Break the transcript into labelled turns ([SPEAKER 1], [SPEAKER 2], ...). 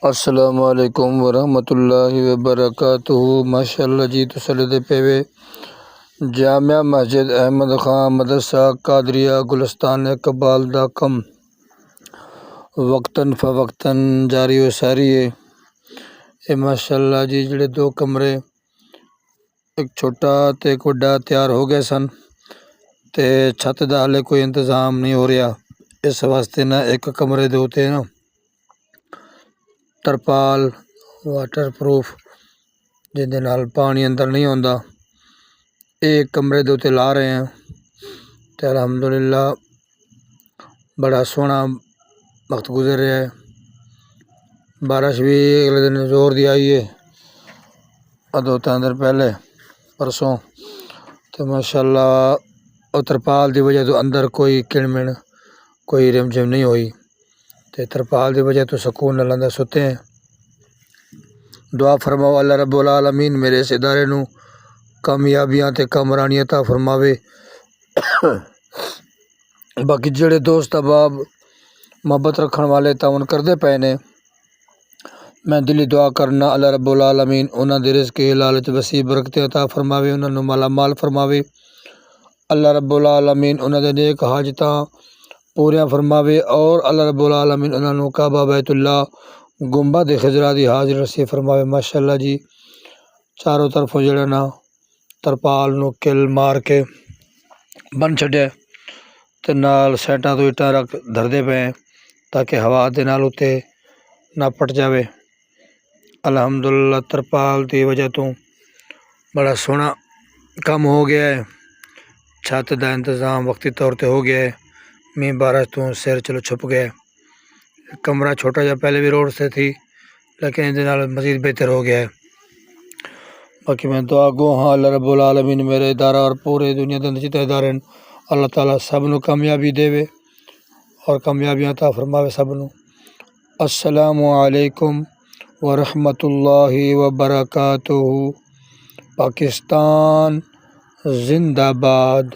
[SPEAKER 1] अस्सलामुअलैकुम वरहमतुल्लाहि वबरकातुहू। माशाअल्लाह जी तसल्लुत पे वे जामिया मस्जिद अहमद ख़ान मदरसा कादरिया गुलस्तान इकबाल दा कम वक्तन फ़वक्तन जारी व सारी है। ये माशाअल्लाह जी जेड़े दो कमरे एक छोटा ते एक वड्डा तैयार हो गए सन ते छत दा हाले कोई इंतज़ाम नहीं हो रहा। इस वास्ते ना एक कमरे दे उत्ते ना तरपाल वाटरप्रूफ जिहदे नाल पानी अंदर नहीं आंदा एक कमरे दे उत्ते ला रहे हैं तो अल्हम्दुलिल्लाह बड़ा सोहना वक्त गुजर रहा है। बारिश भी अगले दिन जोर दी आई है अदो अंदर पहले परसों तो माशाअल्लाह और तरपाल की वजह तो अंदर कोई किणमिण कोई रिमझिम नहीं हुई तो तरपाल की वजह तो सुकून नाल अंदर सुते हैं। दुआ फरमाओ अल्लाह रब्बुल आलमीन मेरे इस इदारे नूं कामयाबियां ते कामरानियां अता फरमावे। बाकी जेड़े दोस्त अहबाब मोहब्बत रखने वाले तावन करते पे ने मैं दिली दुआ करना अल्लाह रब्बुल आलमीन उन्हां दे रिज़्क़ हलाल च वसी बरकतें अता फरमावे, उन्हां नूं माला माल फरमावे। अल्लाह रब्बुल आलमीन उन्हां दे नेक हाजतां पूरियां फरमावे और अल्लाह रब्बुल आलमीन उन्हां नूं काबा बैतुल्ला गुंबद खिजरा दी हाज़िर नसीब फरमावे। माशाअल्लाह जी चारों तरफों जेड़ा ना तरपाल नूं किल मार के बन छड्या ते नाल साइडां तो इट्टां रख धरदे पे ताकि हवा दे नाल उत्ते ना पट जावे। अल्हम्दुलिल्लाह तरपाल की वजह तो बड़ा सोहना काम हो गया है। छत का इंतज़ाम वक्ती तौर पर हो गया है। मींह बारिश तो सिर चलो छुप गया। कमरा छोटा जा पहले भी रोड से थी लेकिन इहदे नाल मज़ीद बेहतर हो गया है। बाकी मैं दुआ गो हाँ अल्लाह रब्बुल आलमीन मेरे इदारा और पूरे दुनिया के अंदर जितने इदारे अल्लाह ताला सब नूं कामयाबी देवे और कामयाबियां अता फरमावे सब नूं। अस्सलामु अलैकुम वरहमतुल्लाहि वबरकातुहू। पाकिस्तान जिंदाबाद।